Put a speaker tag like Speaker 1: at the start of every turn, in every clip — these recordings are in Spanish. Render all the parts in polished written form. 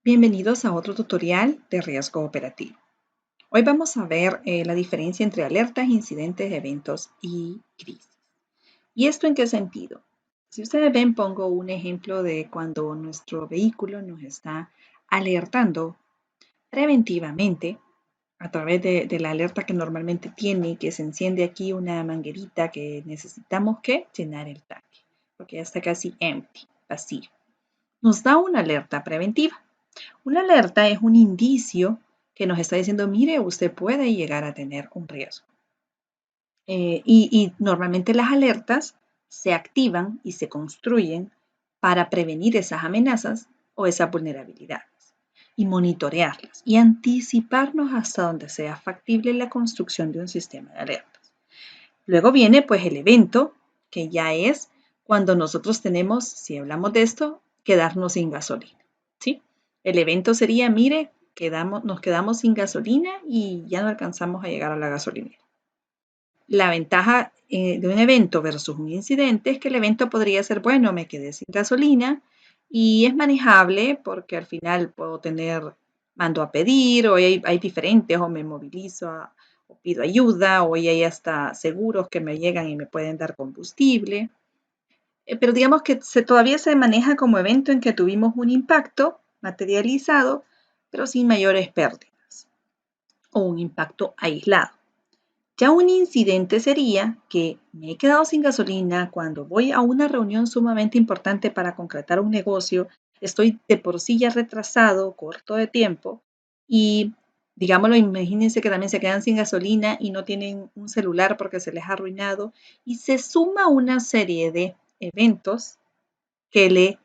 Speaker 1: Bienvenidos a otro tutorial de riesgo operativo. Hoy vamos a ver la diferencia entre alertas, incidentes, eventos y crisis. ¿Y esto en qué sentido? Si ustedes ven, pongo un ejemplo de cuando nuestro vehículo nos está alertando preventivamente a través de la alerta que normalmente tiene, que se enciende aquí una manguerita que necesitamos que llenar el tanque, porque ya está casi empty, vacío. Nos da una alerta preventiva. Una alerta es un indicio que nos está diciendo, mire, usted puede llegar a tener un riesgo. Y normalmente las alertas se activan y se construyen para prevenir esas amenazas o esas vulnerabilidades y monitorearlas y anticiparnos hasta donde sea factible la construcción de un sistema de alertas. Luego viene pues el evento, que ya es cuando nosotros tenemos, si hablamos de esto, quedarnos sin gasolina, ¿sí? El evento sería, mire, nos quedamos sin gasolina y ya no alcanzamos a llegar a la gasolinera. La ventaja de un evento versus un incidente es que el evento podría ser, bueno, me quedé sin gasolina y es manejable porque al final puedo mando a pedir o hay diferentes o me movilizo o pido ayuda o hay hasta seguros que me llegan y me pueden dar combustible. Pero digamos que todavía se maneja como evento en que tuvimos un impacto materializado, pero sin mayores pérdidas o un impacto aislado. Ya un incidente sería que me he quedado sin gasolina cuando voy a una reunión sumamente importante para concretar un negocio, estoy de por sí ya retrasado, corto de tiempo y digámoslo, imagínense que también se quedan sin gasolina y no tienen un celular porque se les ha arruinado y se suma una serie de eventos que le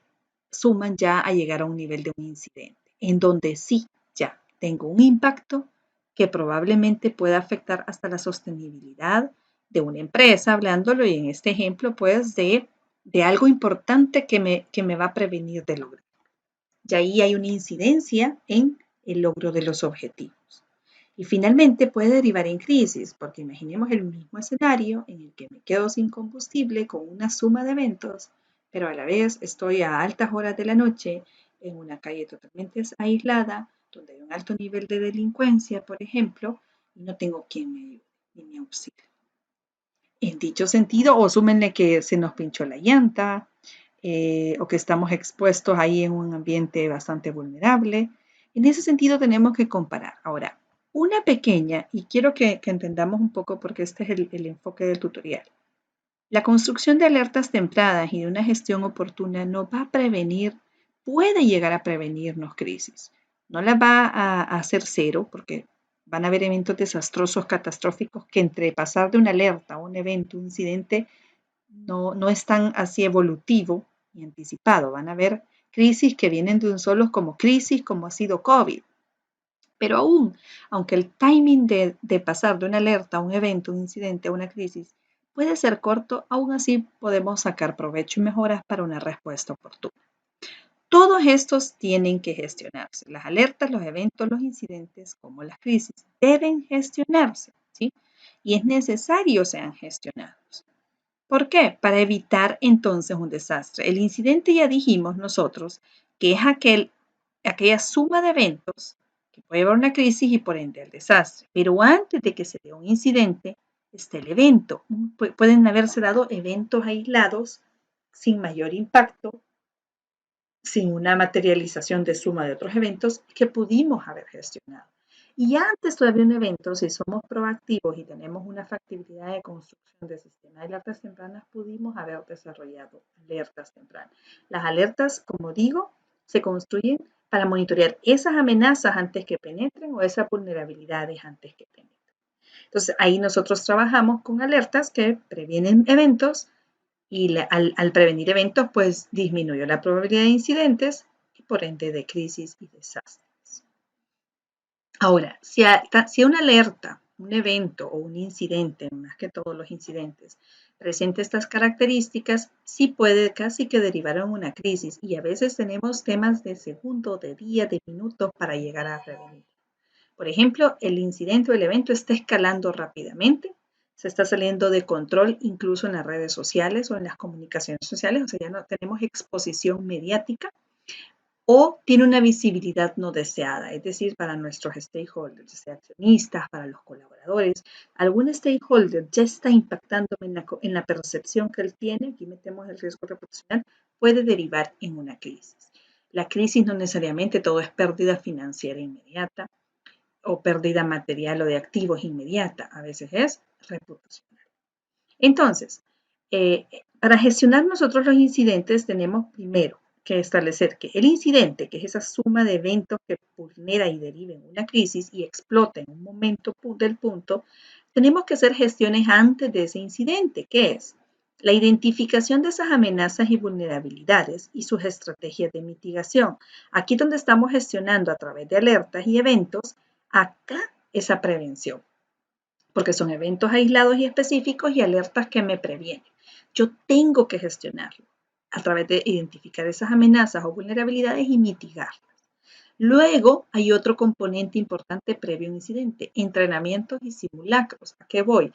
Speaker 1: suman ya a llegar a un nivel de un incidente, en donde sí, ya tengo un impacto que probablemente pueda afectar hasta la sostenibilidad de una empresa, hablándolo y en este ejemplo, pues de algo importante que me va a prevenir de lograr. Y ahí hay una incidencia en el logro de los objetivos. Y finalmente puede derivar en crisis, porque imaginemos el mismo escenario en el que me quedo sin combustible con una suma de eventos, pero a la vez estoy a altas horas de la noche en una calle totalmente aislada, donde hay un alto nivel de delincuencia, por ejemplo, y no tengo quien me ayude ni me auxilie. En dicho sentido, o súmenle que se nos pinchó la llanta, o que estamos expuestos ahí en un ambiente bastante vulnerable. En ese sentido tenemos que comparar. Ahora, una pequeña, y quiero que entendamos un poco porque este es el enfoque del tutorial. La construcción de alertas tempranas y de una gestión oportuna nos va a prevenir, puede llegar a prevenirnos crisis. No la va a hacer cero porque van a haber eventos desastrosos, catastróficos, que entre pasar de una alerta a un evento, un incidente, no es tan así evolutivo y anticipado. Van a haber crisis que vienen de un solo como crisis, como ha sido COVID. Pero aún, aunque el timing de pasar de una alerta a un evento, un incidente, a una crisis, puede ser corto, aún así podemos sacar provecho y mejoras para una respuesta oportuna. Todos estos tienen que gestionarse. Las alertas, los eventos, los incidentes, como las crisis, deben gestionarse, ¿sí? Y es necesario sean gestionados. ¿Por qué? Para evitar entonces un desastre. El incidente ya dijimos nosotros que es aquella suma de eventos que puede llevar a una crisis y por ende al desastre. Pero antes de que se dé un incidente, está el evento. Pueden haberse dado eventos aislados sin mayor impacto, sin una materialización de suma de otros eventos que pudimos haber gestionado. Y antes todavía un evento, si somos proactivos y tenemos una factibilidad de construcción de sistemas de alertas tempranas, pudimos haber desarrollado alertas tempranas. Las alertas, como digo, se construyen para monitorear esas amenazas antes que penetren o esas vulnerabilidades antes que penetren. Entonces, ahí nosotros trabajamos con alertas que previenen eventos y al prevenir eventos, pues disminuyó la probabilidad de incidentes y por ende de crisis y desastres. Ahora, si a una alerta, un evento o un incidente, más que todos los incidentes, presenta estas características, sí puede casi que derivar en una crisis y a veces tenemos temas de segundo, de día, de minutos para llegar a prevenir. Por ejemplo, el incidente o el evento está escalando rápidamente, se está saliendo de control incluso en las redes sociales o en las comunicaciones sociales, o sea, ya no tenemos exposición mediática, o tiene una visibilidad no deseada, es decir, para nuestros stakeholders, sea accionistas, para los colaboradores. Algún stakeholder ya está impactando en la percepción que él tiene, aquí metemos el riesgo reputacional, puede derivar en una crisis. La crisis no necesariamente todo es pérdida financiera inmediata o pérdida material o de activos inmediata, a veces es reputacional. Entonces, para gestionar nosotros los incidentes tenemos primero que establecer que el incidente, que es esa suma de eventos que vulnera y deriva en una crisis y explota en un momento del punto, tenemos que hacer gestiones antes de ese incidente, que es la identificación de esas amenazas y vulnerabilidades y sus estrategias de mitigación. Aquí donde estamos gestionando a través de alertas y eventos, acá esa prevención porque son eventos aislados y específicos y alertas que me previenen. Yo tengo que gestionarlo a través de identificar esas amenazas o vulnerabilidades y mitigarlas. Luego hay otro componente importante previo a un incidente, entrenamientos y simulacros. ¿A qué voy?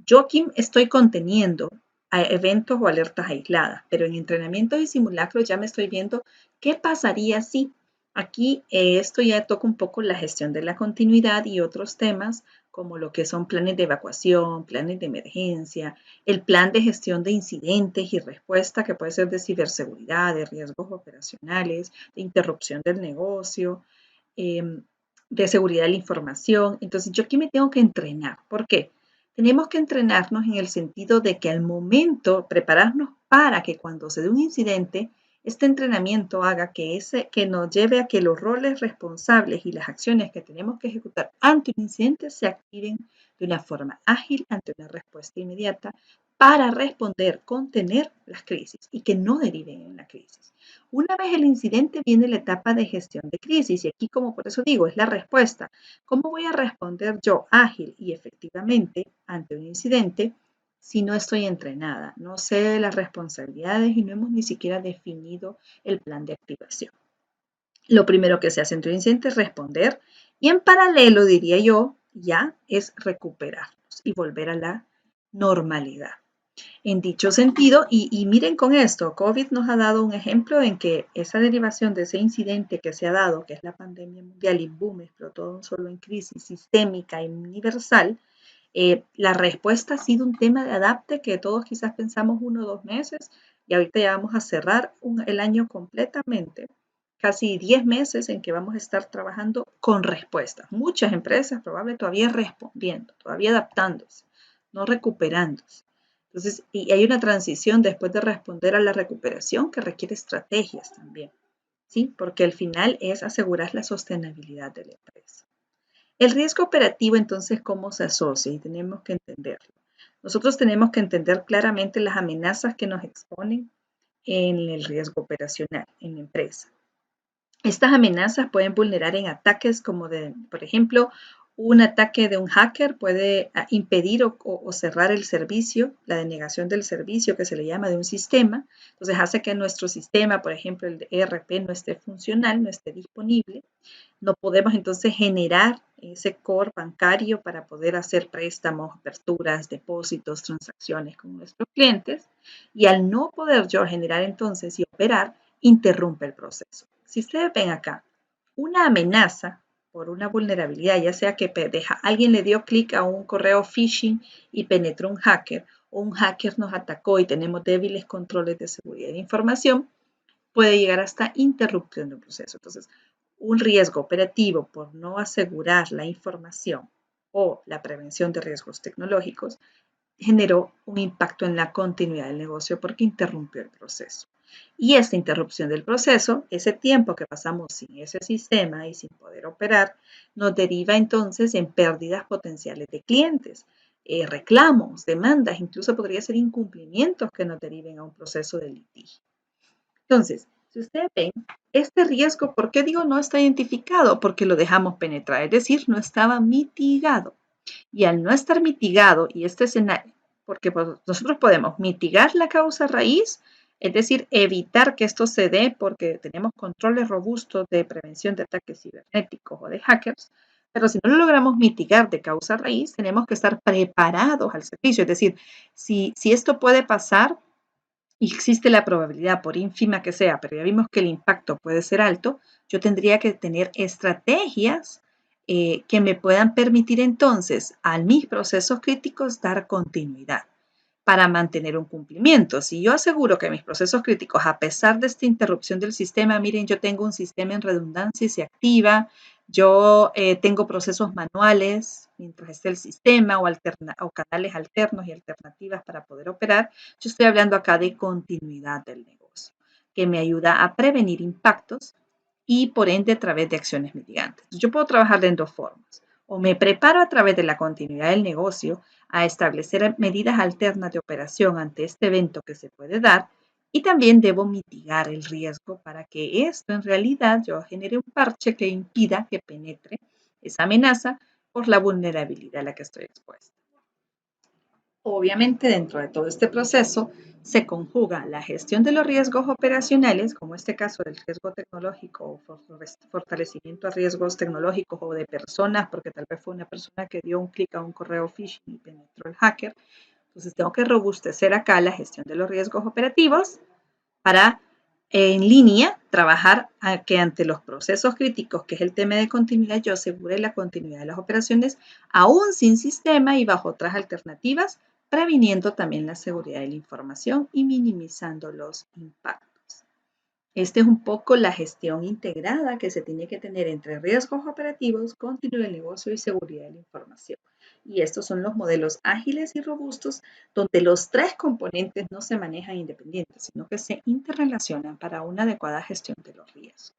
Speaker 1: Yo aquí estoy conteniendo a eventos o alertas aisladas, pero en entrenamientos y simulacros ya me estoy viendo qué pasaría si. Aquí esto ya toca un poco la gestión de la continuidad y otros temas como lo que son planes de evacuación, planes de emergencia, el plan de gestión de incidentes y respuesta que puede ser de ciberseguridad, de riesgos operacionales, de interrupción del negocio, de seguridad de la información. Entonces yo aquí me tengo que entrenar. ¿Por qué? Tenemos que entrenarnos en el sentido de que al momento prepararnos para que cuando se dé un incidente, este entrenamiento haga que nos lleve a que los roles responsables y las acciones que tenemos que ejecutar ante un incidente se activen de una forma ágil ante una respuesta inmediata para responder, contener las crisis y que no deriven en la crisis. Una vez el incidente viene la etapa de gestión de crisis y aquí como por eso digo, es la respuesta. ¿Cómo voy a responder yo ágil y efectivamente ante un incidente si no estoy entrenada? No sé las responsabilidades y no hemos ni siquiera definido el plan de activación. Lo primero que se hace ante un incidente es responder y en paralelo, diría yo, ya es recuperarnos y volver a la normalidad. En dicho sentido, y miren con esto, COVID nos ha dado un ejemplo en que esa derivación de ese incidente que se ha dado, que es la pandemia mundial y boom, explotó solo en crisis sistémica y universal, la respuesta ha sido un tema de adapte que todos quizás pensamos 1 o 2 meses y ahorita ya vamos a cerrar el año completamente, casi 10 meses en que vamos a estar trabajando con respuestas. Muchas empresas probablemente todavía respondiendo, todavía adaptándose, no recuperándose. Entonces, y hay una transición después de responder a la recuperación que requiere estrategias también, ¿sí? Porque al final es asegurar la sostenibilidad de la empresa. El riesgo operativo, entonces, ¿cómo se asocia? Y tenemos que entenderlo. Nosotros tenemos que entender claramente las amenazas que nos exponen en el riesgo operacional en la empresa. Estas amenazas pueden vulnerar en ataques como por ejemplo, un ataque de un hacker puede impedir o cerrar el servicio, la denegación del servicio que se le llama de un sistema. Entonces hace que nuestro sistema, por ejemplo, el de ERP no esté funcional, no esté disponible. No podemos entonces generar ese core bancario para poder hacer préstamos, aperturas, depósitos, transacciones con nuestros clientes. Y al no poder yo generar entonces y operar, interrumpe el proceso. Si ustedes ven acá, una amenaza por una vulnerabilidad, ya sea que alguien le dio clic a un correo phishing y penetró un hacker, o un hacker nos atacó y tenemos débiles controles de seguridad de información, puede llegar hasta interrupción del proceso. Entonces, un riesgo operativo por no asegurar la información o la prevención de riesgos tecnológicos generó un impacto en la continuidad del negocio porque interrumpió el proceso. Y esta interrupción del proceso, ese tiempo que pasamos sin ese sistema y sin poder operar, nos deriva entonces en pérdidas potenciales de clientes, reclamos, demandas, incluso podría ser incumplimientos que nos deriven a un proceso de litigio. Entonces, si ustedes ven, este riesgo, ¿por qué digo no está identificado? Porque lo dejamos penetrar, es decir, no estaba mitigado. Y al no estar mitigado, y este escenario, porque nosotros podemos mitigar la causa raíz, es decir, evitar que esto se dé porque tenemos controles robustos de prevención de ataques cibernéticos o de hackers, pero si no lo logramos mitigar de causa raíz, tenemos que estar preparados al servicio. Es decir, si esto puede pasar, y existe la probabilidad, por ínfima que sea, pero ya vimos que el impacto puede ser alto, yo tendría que tener estrategias que me puedan permitir entonces a mis procesos críticos dar continuidad para mantener un cumplimiento. Si yo aseguro que mis procesos críticos, a pesar de esta interrupción del sistema, miren, yo tengo un sistema en redundancia y se activa, yo tengo procesos manuales mientras esté el sistema o canales alternos y alternativas para poder operar, yo estoy hablando acá de continuidad del negocio, que me ayuda a prevenir impactos y por ende a través de acciones mitigantes. Yo puedo trabajar de dos formas. O me preparo a través de la continuidad del negocio a establecer medidas alternas de operación ante este evento que se puede dar y también debo mitigar el riesgo para que esto en realidad yo genere un parche que impida que penetre esa amenaza por la vulnerabilidad a la que estoy expuesta. Obviamente, dentro de todo este proceso se conjuga la gestión de los riesgos operacionales, como este caso del riesgo tecnológico o fortalecimiento a riesgos tecnológicos o de personas, porque tal vez fue una persona que dio un clic a un correo phishing y penetró el hacker. Entonces tengo que robustecer acá la gestión de los riesgos operativos para en línea trabajar a que ante los procesos críticos, que es el tema de continuidad, yo asegure la continuidad de las operaciones aún sin sistema y bajo otras alternativas, previniendo también la seguridad de la información y minimizando los impactos. Esta es un poco la gestión integrada que se tiene que tener entre riesgos operativos, continuidad del negocio y seguridad de la información. Y estos son los modelos ágiles y robustos donde los tres componentes no se manejan independientes, sino que se interrelacionan para una adecuada gestión de los riesgos.